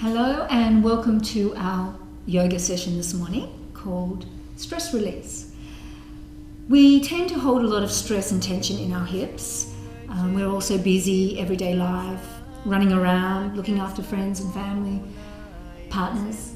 Hello and welcome to our yoga session this morning called Stress Release. We tend to hold a lot of stress and tension in our hips. We're also busy, everyday life, running around, looking after friends and family, partners.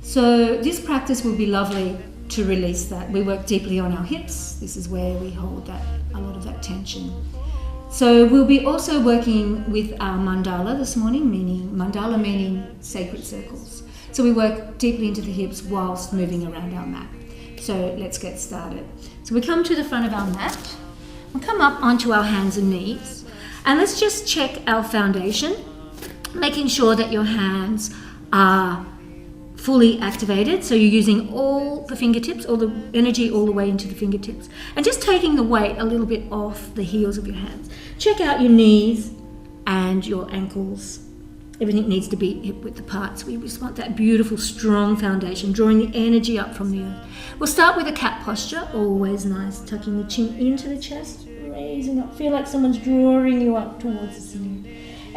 So this practice will be lovely to release that. We work deeply on our hips. This is where we hold a lot of that tension. So we'll be also working with our mandala this morning, meaning sacred circles. So we work deeply into the hips whilst moving around our mat. So let's get started. So we come to the front of our mat, we'll come up onto our hands and knees, and let's just check our foundation, making sure that your hands are fully activated, so you're using all the fingertips, all the energy all the way into the fingertips, and just taking the weight a little bit off the heels of your hands. Check out your knees and your ankles. Everything needs to be hip width apart. So we just want that beautiful, strong foundation, drawing the energy up from the earth. We'll start with a cat posture, always nice, tucking the chin into the chest, raising up. Feel like someone's drawing you up towards the ceiling.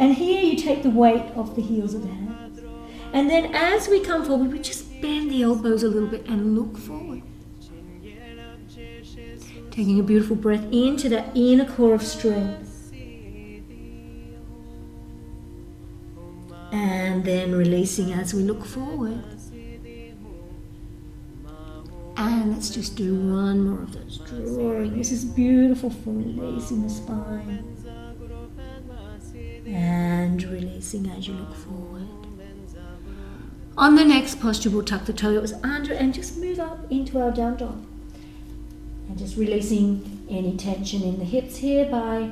And here you take the weight off the heels of the hands. And then as we come forward, we just bend the elbows a little bit and look forward. Taking a beautiful breath into that inner core of strength. And then releasing as we look forward. And let's just do one more of those drawing. This is beautiful for releasing the spine. And releasing as you look forward. On the next posture, we'll tuck the toes under and just move up into our down dog. And just releasing any tension in the hips here by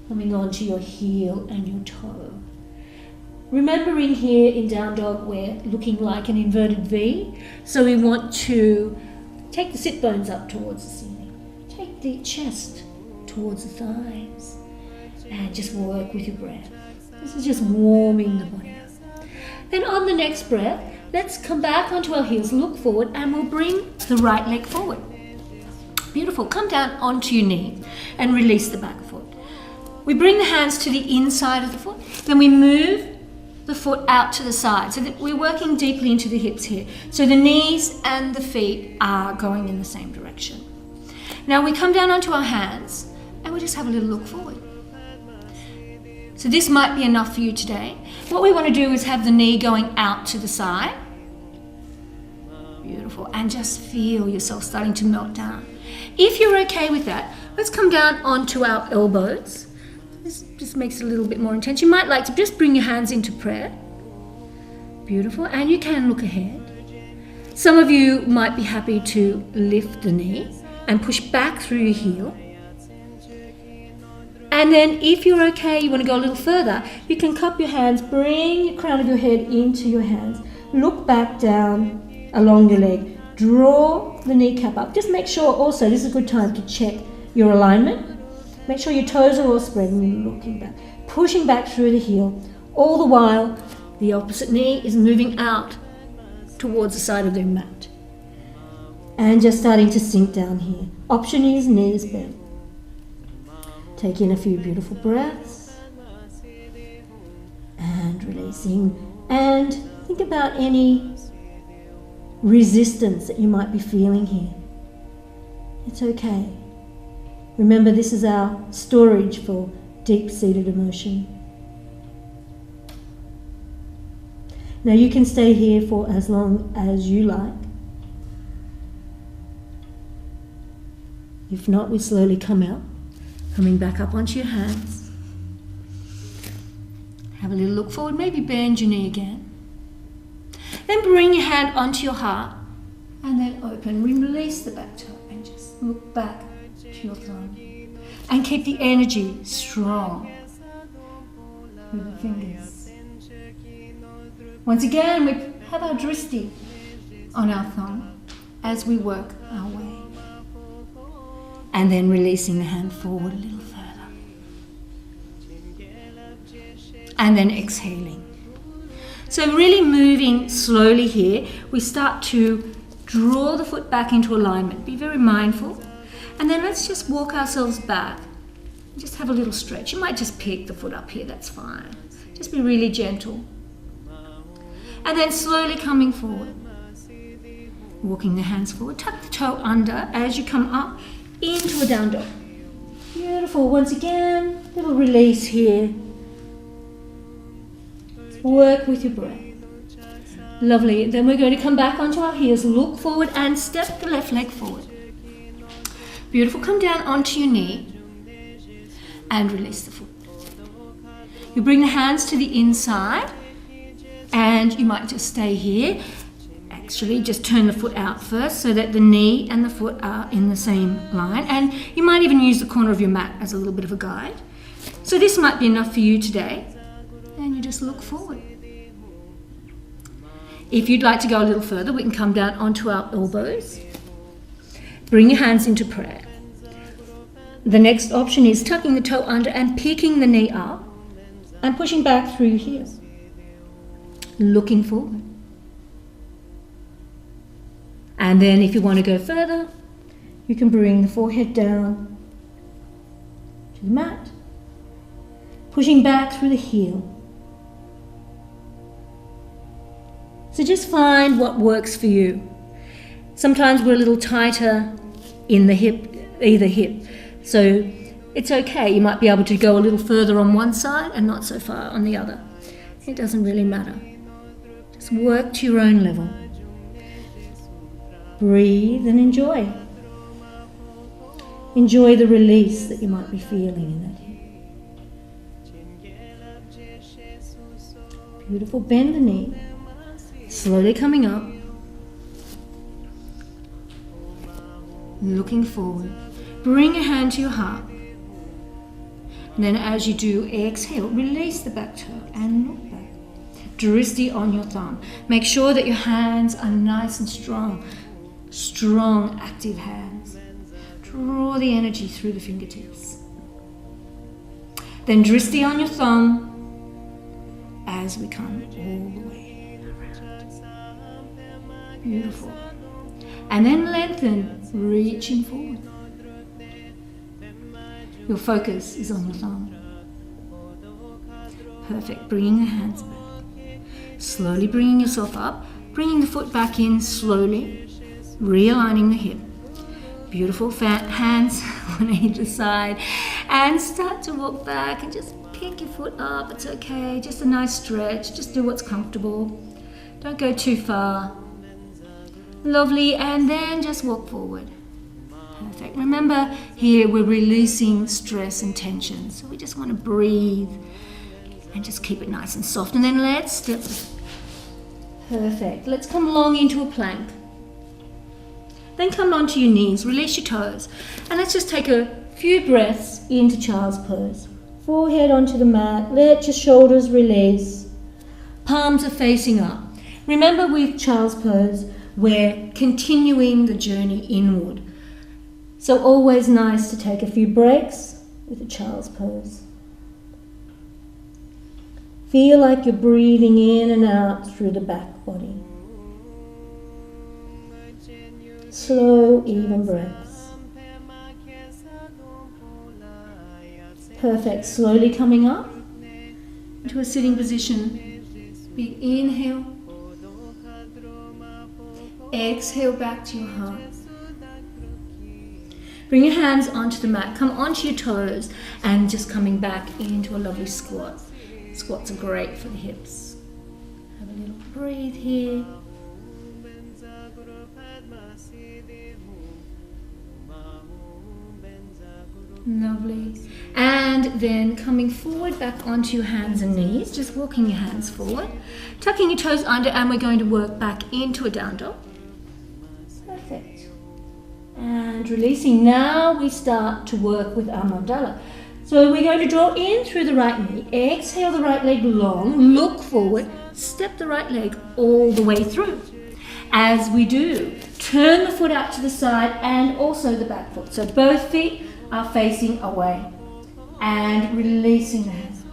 coming onto your heel and your toe. Remembering here in down dog, we're looking like an inverted V. So we want to take the sit bones up towards the ceiling. Take the chest towards the thighs. And just work with your breath. This is just warming the body up. Then on the next breath, let's come back onto our heels, look forward, and we'll bring the right leg forward. Beautiful. Come down onto your knee and release the back foot. We bring the hands to the inside of the foot, then we move the foot out to the side, so that we're working deeply into the hips here. So the knees and the feet are going in the same direction. Now we come down onto our hands, and we'll just have a little look forward. So this might be enough for you today. What we want to do is have the knee going out to the side. Beautiful. And just feel yourself starting to melt down. If you're okay with that, let's come down onto our elbows. This just makes it a little bit more intense. You might like to just bring your hands into prayer. Beautiful. And you can look ahead. Some of you might be happy to lift the knee and push back through your heel. And then if you're okay, you want to go a little further, you can cup your hands, bring the crown of your head into your hands, look back down along your leg, draw the kneecap up. Just make sure also, this is a good time to check your alignment. Make sure your toes are all spread and you're looking back, pushing back through the heel. All the while, the opposite knee is moving out towards the side of the mat. And just starting to sink down here. Option is knees bent. Take in a few beautiful breaths and releasing. And think about any resistance that you might be feeling here. It's okay. Remember, this is our storage for deep-seated emotion. Now you can stay here for as long as you like. If not, we slowly come out. Coming back up onto your hands. Have a little look forward, maybe bend your knee again. Then bring your hand onto your heart and then open. Release the back toe and just look back to your thumb. And keep the energy strong with the fingers. Once again, we have our dristi on our thumb as we work our way. And then releasing the hand forward a little further. And then exhaling. So really moving slowly here, we start to draw the foot back into alignment. Be very mindful. And then let's just walk ourselves back. Just have a little stretch. You might just pick the foot up here, that's fine. Just be really gentle. And then slowly coming forward. Walking the hands forward. Tuck the toe under as you come up into a down dog. Beautiful. Once again, little release here. Work with your breath. Lovely. Then we're going to come back onto our heels, look forward and step the left leg forward. Beautiful. Come down onto your knee and release the foot. You bring the hands to the inside and you might just stay here. Actually, just turn the foot out first so that the knee and the foot are in the same line. And you might even use the corner of your mat as a little bit of a guide. So this might be enough for you today. And you just look forward. If you'd like to go a little further, we can come down onto our elbows. Bring your hands into prayer. The next option is tucking the toe under and picking the knee up and pushing back through your heels. Looking forward. And then if you want to go further, you can bring the forehead down to the mat, pushing back through the heel. So just find what works for you. Sometimes we're a little tighter in the hip, either hip. So it's okay. You might be able to go a little further on one side and not so far on the other. It doesn't really matter. Just work to your own level. Breathe and enjoy. Enjoy the release that you might be feeling in that hip. Beautiful. Bend the knee. Slowly coming up. Looking forward. Bring your hand to your heart. And then as you do, exhale. Release the back toe and look back. Drishti on your thumb. Make sure that your hands are nice and strong. Strong, active hands. Draw the energy through the fingertips. Then drishti on your thumb as we come all the way around. Beautiful. And then lengthen, reaching forward. Your focus is on your thumb. Perfect. Bringing the hands back. Slowly bringing yourself up. Bringing the foot back in slowly. Realigning the hip. Beautiful. Hands on either side. And start to walk back and just pick your foot up. It's okay. Just a nice stretch. Just do what's comfortable. Don't go too far. Lovely. And then just walk forward. Perfect. Remember, here we're releasing stress and tension. So we just want to breathe and just keep it nice and soft. And then let's step. Perfect. Let's come long into a plank. Then come onto your knees, release your toes. And let's just take a few breaths into child's pose. Forehead onto the mat, let your shoulders release. Palms are facing up. Remember with child's pose, we're continuing the journey inward. So always nice to take a few breaks with a child's pose. Feel like you're breathing in and out through the back body. Slow, even breaths. Perfect. Slowly coming up into a sitting position. Big inhale. Exhale back to your heart. Bring your hands onto the mat. Come onto your toes and just coming back into a lovely squat. Squats are great for the hips. Have a little breathe here. Lovely. And then coming forward back onto your hands and knees, just walking your hands forward, tucking your toes under, and we're going to work back into a down dog. Perfect. And releasing. Now we start to work with our mandala. So we're going to draw in through the right knee, exhale the right leg long, look forward, step the right leg all the way through. As we do, turn the foot out to the side and also the back foot. So both feet are facing away and releasing the hands,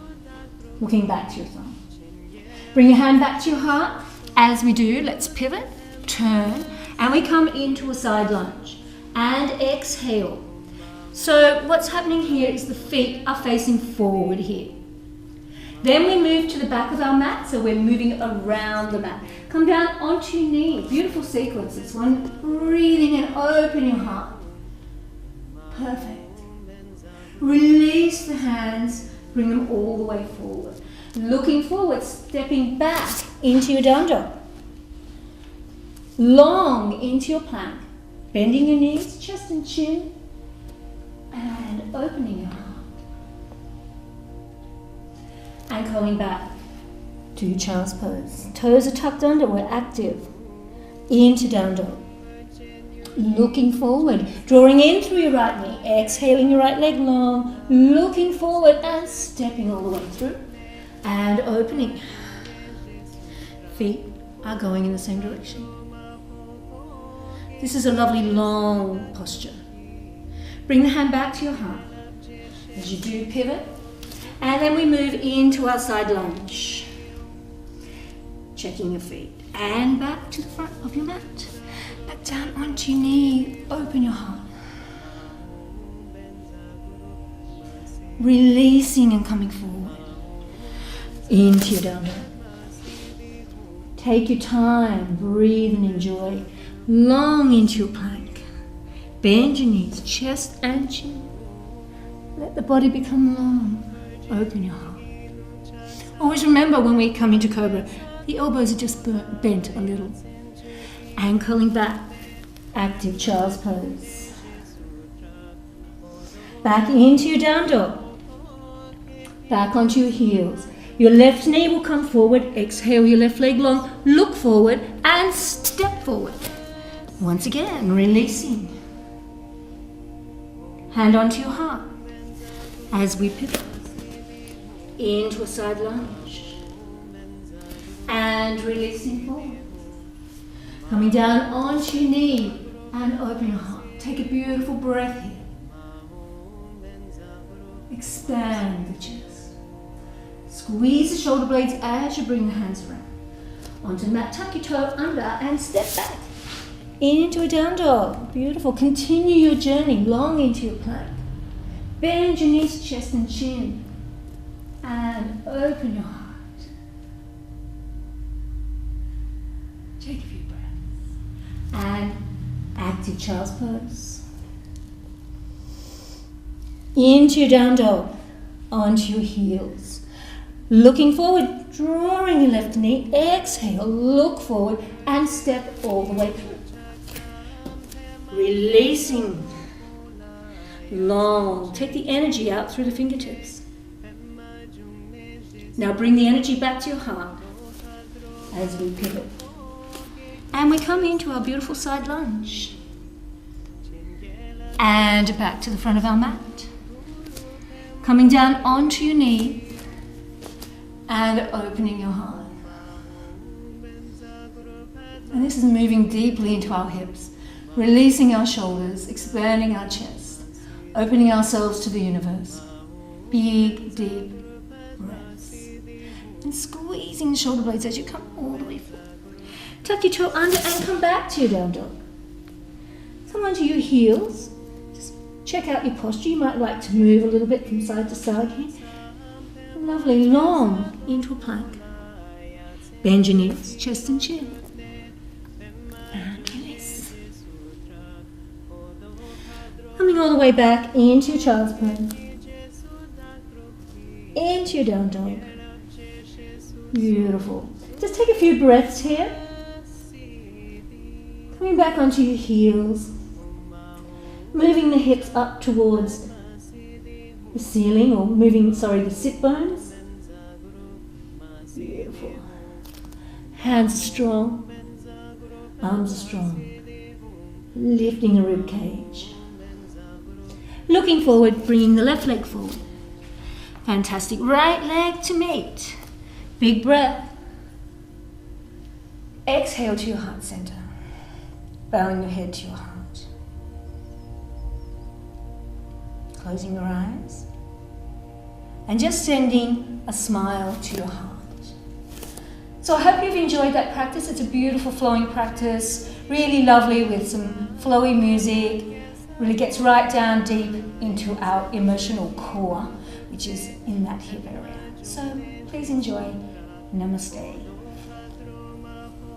looking back to your thumb. Bring your hand back to your heart. As we do, let's pivot, turn, and we come into a side lunge and exhale. So what's happening here is the feet are facing forward here. Then we move to the back of our mat, so we're moving around the mat. Come down onto your knee. Beautiful sequence. This one, breathing and open your heart. Perfect. Release the hands, bring them all the way forward. Looking forward, stepping back into your down dog. Long into your plank. Bending your knees, chest and chin, and opening your heart. And coming back to child's pose. Toes are tucked under, we're active. Into down dog. Looking forward, drawing in through your right knee, exhaling your right leg long, looking forward and stepping all the way through. And opening. Feet are going in the same direction. This is a lovely long posture. Bring the hand back to your heart. As you do, pivot. And then we move into our side lunge. Checking your feet. And back to the front of your mat. Back down onto your knee. Open your heart. Releasing and coming forward. Into your down dog. Take your time. Breathe and enjoy. Long into your plank. Bend your knees, chest and chin. Let the body become long. Open your heart. Always remember when we come into Cobra, the elbows are just bent a little. Ankling back. Active child's pose. Back into your down dog. Back onto your heels. Your left knee will come forward. Exhale your left leg long. Look forward and step forward. Once again, releasing. Hand onto your heart as we pivot into a side lunge and releasing forward. Coming down onto your knee and open your heart. Take a beautiful breath here. Expand the chest. Squeeze the shoulder blades as you bring the hands around. Onto the mat, tuck your toe under and step back. Into a down dog. Beautiful. Continue your journey long into your plank. Bend your knees, chest and chin. And open your heart. Take a few breaths. And active child's pose. Into your down dog. Onto your heels. Looking forward, drawing your left knee. Exhale, look forward and step all the way through. Releasing. Long. Take the energy out through the fingertips. Now bring the energy back to your heart as we pivot. And we come into our beautiful side lunge. And back to the front of our mat. Coming down onto your knee and opening your heart. And this is moving deeply into our hips. Releasing our shoulders, expanding our chest, opening ourselves to the universe. Big, deep breaths. And squeezing the shoulder blades as you come all the way forward. Tuck your toe under and come back to your down dog. Come onto your heels. Just check out your posture. You might like to move a little bit from side to side here. Lovely, long into a plank. Bend your knees, chest and chin. Coming all the way back into your child's pose. Into your down dog. Beautiful. Just take a few breaths here. Coming back onto your heels. Moving the hips up towards the ceiling, or the sit bones. Beautiful. Hands are strong. Arms are strong. Lifting the rib cage. Looking forward, bringing the left leg forward. Fantastic. Right leg to meet. Big breath. Exhale to your heart center. Bowing your head to your heart. Closing your eyes. And just sending a smile to your heart. So I hope you've enjoyed that practice. It's a beautiful flowing practice. Really lovely with some flowy music. Really gets right down deep into our emotional core, which is in that hip area. So Please enjoy. Namaste.